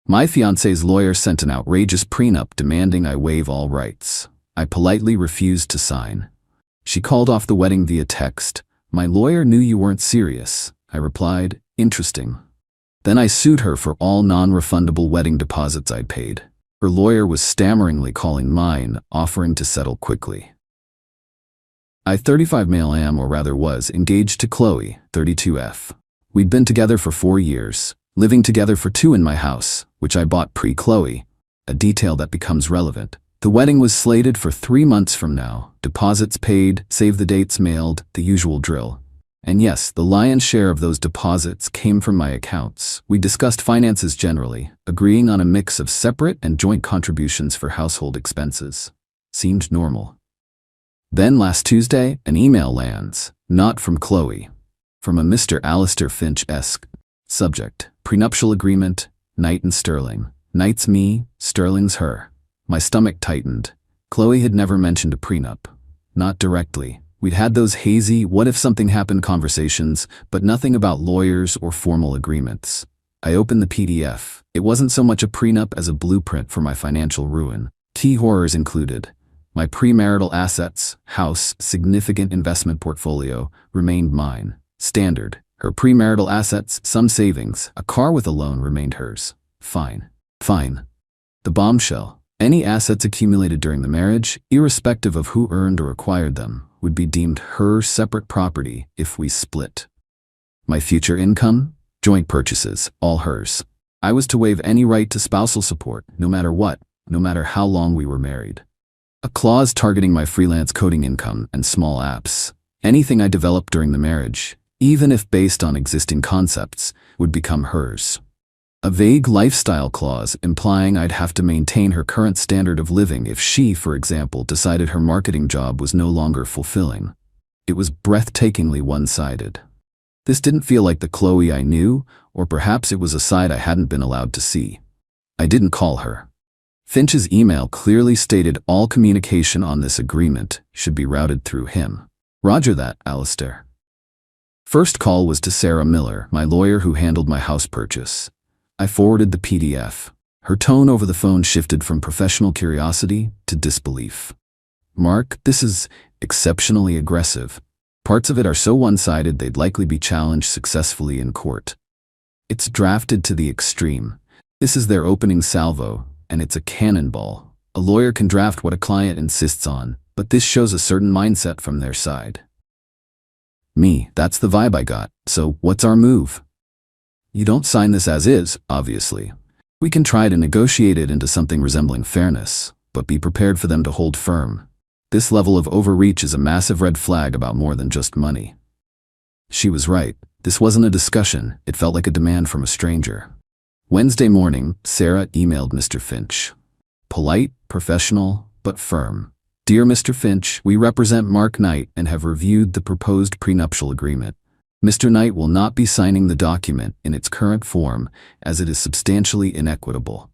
My fiancé's lawyer sent an outrageous prenup demanding I waive all rights. I politely refused to sign. She called off the wedding via text. My lawyer knew you weren't serious. I replied, interesting. Then I sued her for all non-refundable wedding deposits I'd paid. Her lawyer was stammeringly calling mine, offering to settle quickly. I, 35 male, am, or rather was, engaged to Chloe, 32F. We'd been together for 4 years, living together for 2 in my house, which I bought pre-Chloe, a detail that becomes relevant. The wedding was slated for 3 months from now, deposits paid, save the dates mailed, the usual drill. And yes, the lion's share of those deposits came from my accounts. We discussed finances generally, agreeing on a mix of separate and joint contributions for household expenses. Seemed normal. Then last Tuesday, an email lands, not from Chloe, from a Mr. Alistair Finch-esque. Subject, prenuptial agreement, Knight and Sterling. Knight's me, Sterling's her. My stomach tightened. Chloe had never mentioned a prenup. Not directly. We'd had those hazy, what if something happened conversations, but nothing about lawyers or formal agreements. I opened the PDF. It wasn't so much a prenup as a blueprint for my financial ruin. Key horrors included: my premarital assets, house, significant investment portfolio, remained mine. Standard. Her premarital assets, some savings, a car with a loan remained hers. Fine. Fine. The bombshell. Any assets accumulated during the marriage, irrespective of who earned or acquired them, would be deemed her separate property if we split. My future income, joint purchases, all hers. I was to waive any right to spousal support, no matter what, no matter how long we were married. A clause targeting my freelance coding income and small apps. Anything I developed during the marriage, even if based on existing concepts, would become hers. A vague lifestyle clause implying I'd have to maintain her current standard of living if she, for example, decided her marketing job was no longer fulfilling. It was breathtakingly one-sided. This didn't feel like the Chloe I knew, or perhaps it was a side I hadn't been allowed to see. I didn't call her. Finch's email clearly stated all communication on this agreement should be routed through him. Roger that, Alistair. First call was to Sarah Miller, my lawyer who handled my house purchase. I forwarded the PDF. Her tone over the phone shifted from professional curiosity to disbelief. Mark, this is exceptionally aggressive. Parts of it are so one-sided they'd likely be challenged successfully in court. It's drafted to the extreme. This is their opening salvo, and it's a cannonball. A lawyer can draft what a client insists on, but this shows a certain mindset from their side. Me, that's the vibe I got. So what's our move? You don't sign this as is, obviously. We can try to negotiate it into something resembling fairness, but be prepared for them to hold firm. This level of overreach is a massive red flag about more than just money. She was right. This wasn't a discussion. It felt like a demand from a stranger. Wednesday morning, Sarah emailed Mr. Finch. Polite, professional, but firm. Dear Mr. Finch, we represent Mark Knight and have reviewed the proposed prenuptial agreement. Mr. Knight will not be signing the document in its current form as it is substantially inequitable.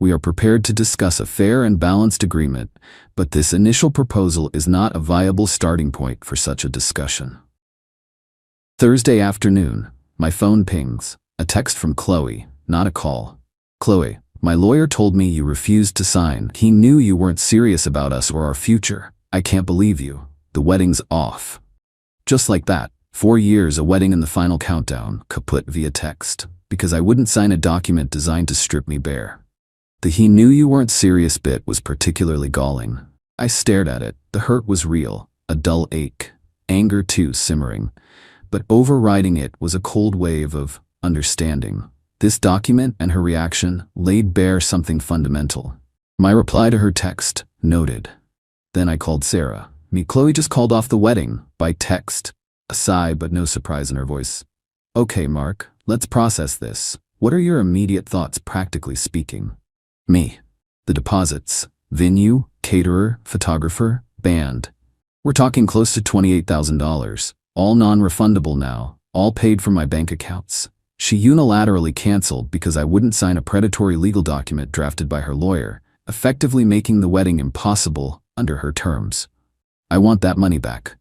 We are prepared to discuss a fair and balanced agreement, but this initial proposal is not a viable starting point for such a discussion. Thursday afternoon, my phone pings. A text from Chloe, not a call. Chloe, my lawyer told me you refused to sign. He knew you weren't serious about us or our future. I can't believe you. The wedding's off. Just like that. 4 years, a wedding in the final countdown, kaput via text, because I wouldn't sign a document designed to strip me bare. The "he knew you weren't serious" bit was particularly galling. I stared at it. The hurt was real, a dull ache, anger too simmering, but overriding it was a cold wave of understanding. This document and her reaction laid bare something fundamental. My reply to her text, noted. Then I called Sarah. Chloe just called off the wedding, by text. A sigh, but no surprise in her voice. Okay, Mark, let's process this. What are your immediate thoughts, practically speaking? Me. The deposits. Venue, caterer, photographer, band. We're talking close to $28,000. All non-refundable now. All paid from my bank accounts. She unilaterally canceled because I wouldn't sign a predatory legal document drafted by her lawyer, effectively making the wedding impossible under her terms. I want that money back.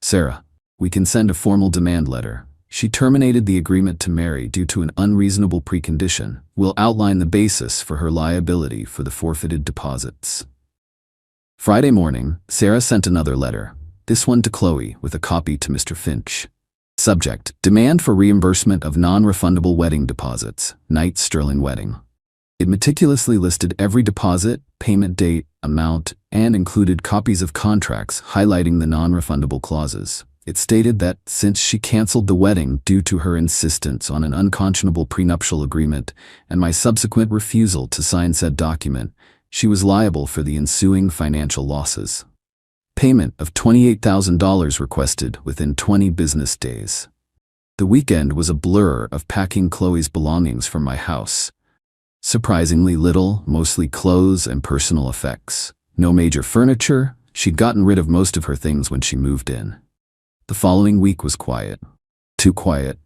Sarah. We can send a formal demand letter. She terminated the agreement to marry due to an unreasonable precondition. We'll outline the basis for her liability for the forfeited deposits. Friday morning, Sarah sent another letter, this one to Chloe with a copy to Mr. Finch. Subject: demand for reimbursement of non-refundable wedding deposits, Knight Sterling wedding. It meticulously listed every deposit, payment date, amount, and included copies of contracts highlighting the non-refundable clauses. It stated that since she canceled the wedding due to her insistence on an unconscionable prenuptial agreement and my subsequent refusal to sign said document, she was liable for the ensuing financial losses. Payment of $28,000 requested within 20 business days. The weekend was a blur of packing Chloe's belongings from my house. Surprisingly little, mostly clothes and personal effects. No major furniture. She'd gotten rid of most of her things when she moved in. The following week was quiet. Too quiet.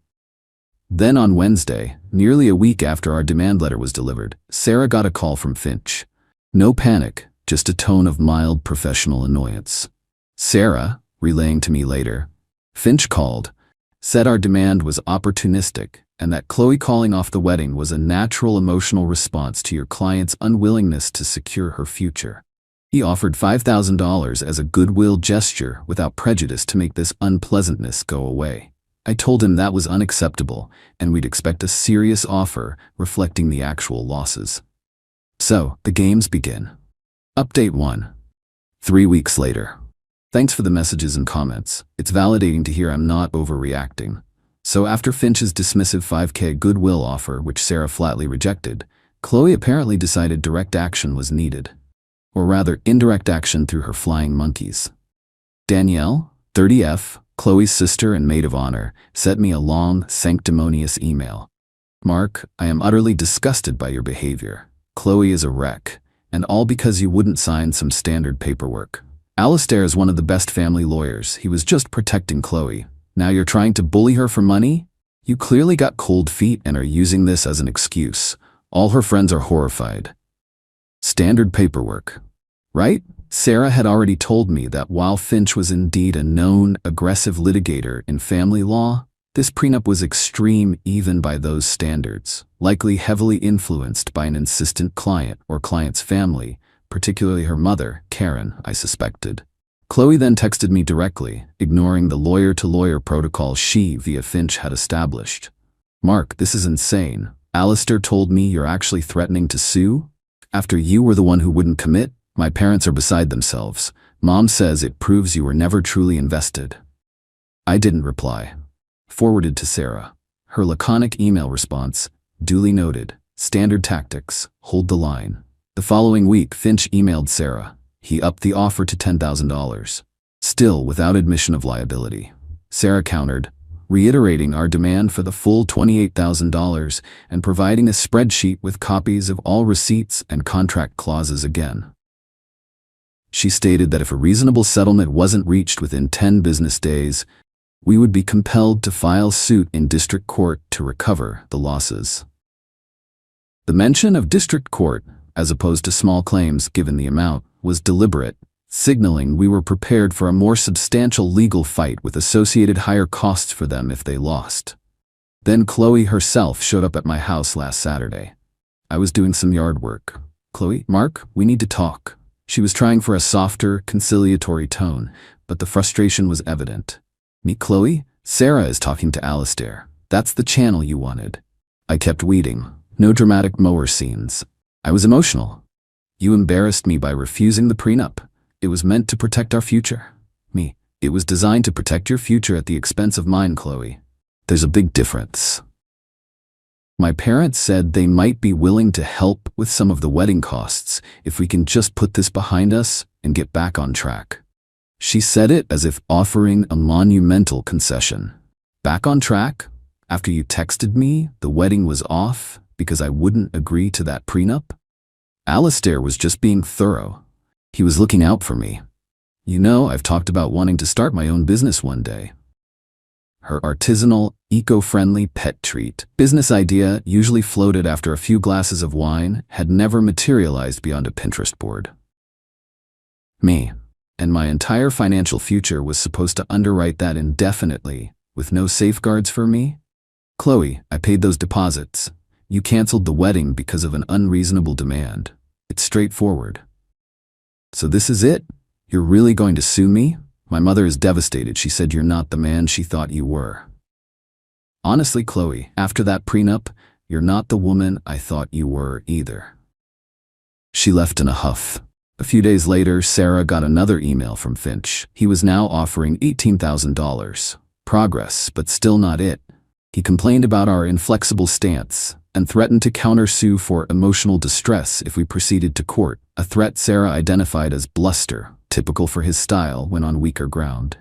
Then on Wednesday, nearly a week after our demand letter was delivered, Sarah got a call from Finch. No panic, just a tone of mild professional annoyance. Sarah, relaying to me later, Finch called, said our demand was opportunistic and that Chloe calling off the wedding was a natural emotional response to your client's unwillingness to secure her future. He offered $5,000 as a goodwill gesture without prejudice to make this unpleasantness go away. I told him that was unacceptable and we'd expect a serious offer reflecting the actual losses. So, the games begin. Update 1. 3 weeks later. Thanks for the messages and comments. It's validating to hear I'm not overreacting. So after Finch's dismissive $5,000 goodwill offer, which Sarah flatly rejected, Chloe apparently decided direct action was needed. Or rather, indirect action through her flying monkeys. Danielle, 30F, Chloe's sister and maid of honor, sent me a long, sanctimonious email. Mark, I am utterly disgusted by your behavior. Chloe is a wreck, and all because you wouldn't sign some standard paperwork. Alistair is one of the best family lawyers. He was just protecting Chloe. Now you're trying to bully her for money? You clearly got cold feet and are using this as an excuse. All her friends are horrified. Standard paperwork. Right? Sarah had already told me that while Finch was indeed a known, aggressive litigator in family law, this prenup was extreme even by those standards, likely heavily influenced by an insistent client or client's family, particularly her mother, Karen, I suspected. Chloe then texted me directly, ignoring the lawyer-to-lawyer protocol she, via Finch, had established. Mark, this is insane. Alistair told me you're actually threatening to sue? After you were the one who wouldn't commit? My parents are beside themselves. Mom says it proves you were never truly invested. I didn't reply. Forwarded to Sarah. Her laconic email response, duly noted, standard tactics, hold the line. The following week, Finch emailed Sarah. He upped the offer to $10,000. Still without admission of liability. Sarah countered, reiterating our demand for the full $28,000 and providing a spreadsheet with copies of all receipts and contract clauses again. She stated that if a reasonable settlement wasn't reached within 10 business days, we would be compelled to file suit in district court to recover the losses. The mention of district court, as opposed to small claims given the amount, was deliberate, signaling we were prepared for a more substantial legal fight with associated higher costs for them if they lost. Then Chloe herself showed up at my house last Saturday. I was doing some yard work. Chloe, Mark, we need to talk. She was trying for a softer, conciliatory tone, but the frustration was evident. Me, Chloe? Sarah is talking to Alistair. That's the channel you wanted. I kept weeding. No dramatic mower scenes. I was emotional. You embarrassed me by refusing the prenup. It was meant to protect our future. Me, it was designed to protect your future at the expense of mine, Chloe. There's a big difference. My parents said they might be willing to help with some of the wedding costs if we can just put this behind us and get back on track. She said it as if offering a monumental concession. Back on track? After you texted me the wedding was off because I wouldn't agree to that prenup? Alistair was just being thorough. He was looking out for me. You know, I've talked about wanting to start my own business one day. Her artisanal, eco-friendly pet treat business idea, usually floated after a few glasses of wine, had never materialized beyond a Pinterest board. Me, and my entire financial future was supposed to underwrite that indefinitely, with no safeguards for me? Chloe, I paid those deposits. You canceled the wedding because of an unreasonable demand. It's straightforward. So this is it? You're really going to sue me? My mother is devastated. She said you're not the man she thought you were. Honestly, Chloe, after that prenup, you're not the woman I thought you were either. She left in a huff. A few days later, Sarah got another email from Finch. He was now offering $18,000. Progress, but still not it. He complained about our inflexible stance and threatened to countersue for emotional distress if we proceeded to court, a threat Sarah identified as bluster, typical for his style when on weaker ground.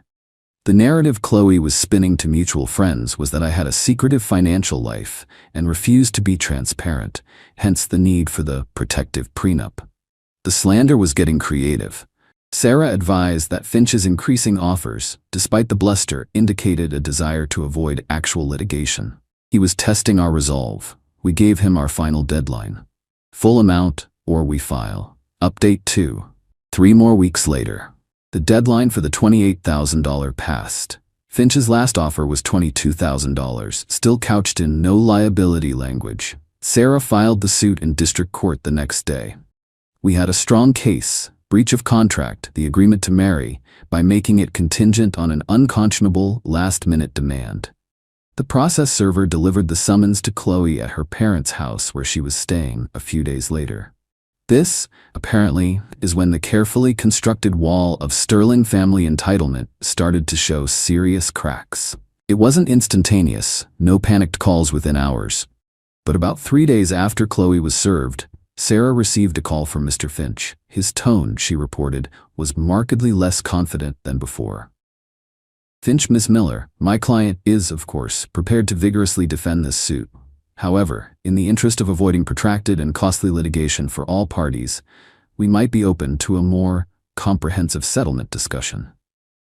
The narrative Chloe was spinning to mutual friends was that I had a secretive financial life and refused to be transparent, hence the need for the protective prenup. The slander was getting creative. Sarah advised that Finch's increasing offers, despite the bluster, indicated a desire to avoid actual litigation. He was testing our resolve. We gave him our final deadline. Full amount, or we file. Update 2. 3 more weeks later. The deadline for the $28,000 passed. Finch's last offer was $22,000, still couched in no liability language. Sarah filed the suit in district court the next day. We had a strong case, breach of contract, the agreement to marry, by making it contingent on an unconscionable, last-minute demand. The process server delivered the summons to Chloe at her parents' house where she was staying a few days later. This, apparently, is when the carefully constructed wall of sterling family entitlement started to show serious cracks. It wasn't instantaneous, no panicked calls within hours. But about 3 days after Chloe was served, Sarah received a call from Mr. Finch. His tone, she reported, was markedly less confident than before. Finch, Miss Miller, my client is, of course, prepared to vigorously defend this suit. However, in the interest of avoiding protracted and costly litigation for all parties, we might be open to a more comprehensive settlement discussion.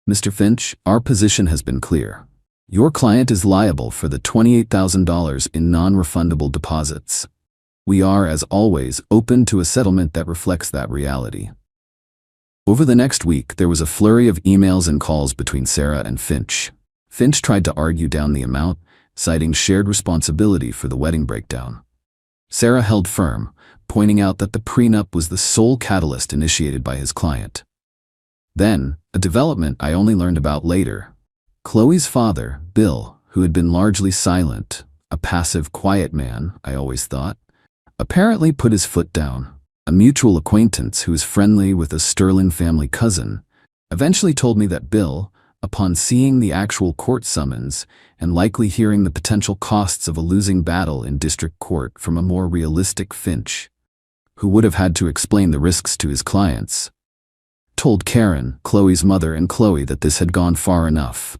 Mr. Finch, our position has been clear. Your client is liable for the $28,000 in non-refundable deposits. We are, as always, open to a settlement that reflects that reality. Over the next week, there was a flurry of emails and calls between Sarah and Finch. Finch tried to argue down the amount, citing shared responsibility for the wedding breakdown. Sarah held firm, pointing out that the prenup was the sole catalyst initiated by his client. Then, a development I only learned about later. Chloe's father, Bill, who had been largely silent, a passive, quiet man, I always thought, apparently put his foot down. A mutual acquaintance who was friendly with a Sterling family cousin eventually told me that Bill, upon seeing the actual court summons and likely hearing the potential costs of a losing battle in district court from a more realistic Finch, who would have had to explain the risks to his clients, told Karen, Chloe's mother, and Chloe that this had gone far enough.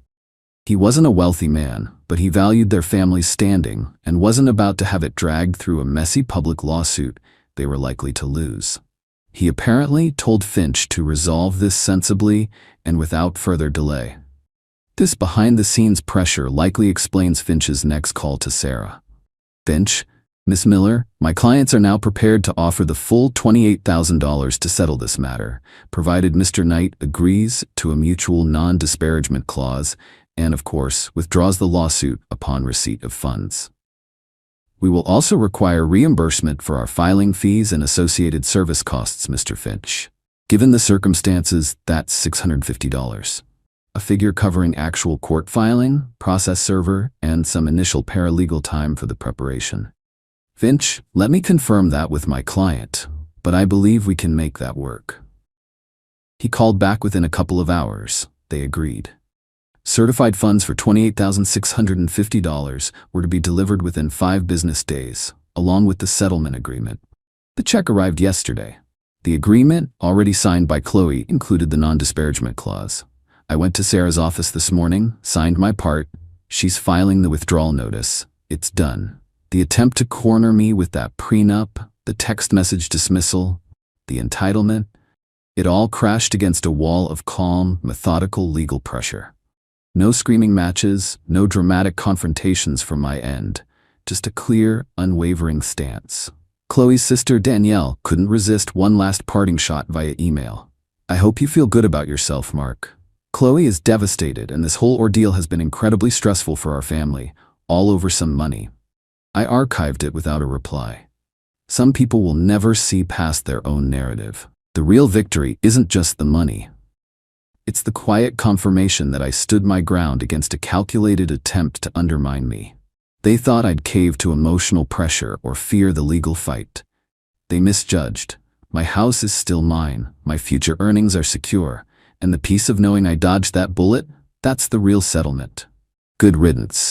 He wasn't a wealthy man, but he valued their family's standing and wasn't about to have it dragged through a messy public lawsuit they were likely to lose. He apparently told Finch to resolve this sensibly and without further delay. This behind-the-scenes pressure likely explains Finch's next call to Sarah. Finch, Miss Miller, my clients are now prepared to offer the full $28,000 to settle this matter, provided Mr. Knight agrees to a mutual non-disparagement clause and, of course, withdraws the lawsuit upon receipt of funds. We will also require reimbursement for our filing fees and associated service costs, Mr. Finch. Given the circumstances, that's $650. A figure covering actual court filing, process server, and some initial paralegal time for the preparation. Finch, let me confirm that with my client, but I believe we can make that work. He called back within a couple of hours. They agreed. Certified funds for $28,650 were to be delivered within 5 business days, along with the settlement agreement. The check arrived yesterday. The agreement, already signed by Chloe, included the non-disparagement clause. I went to Sarah's office this morning, signed my part. She's filing the withdrawal notice. It's done. The attempt to corner me with that prenup, the text message dismissal, the entitlement, it all crashed against a wall of calm, methodical legal pressure. No screaming matches, no dramatic confrontations from my end, just a clear, unwavering stance. Chloe's sister Danielle couldn't resist one last parting shot via email. I hope you feel good about yourself, Mark. Chloe is devastated, and this whole ordeal has been incredibly stressful for our family, all over some money. I archived it without a reply. Some people will never see past their own narrative. The real victory isn't just the money. It's the quiet confirmation that I stood my ground against a calculated attempt to undermine me. They thought I'd cave to emotional pressure or fear the legal fight. They misjudged. My house is still mine, my future earnings are secure, and the peace of knowing I dodged that bullet, that's the real settlement. Good riddance.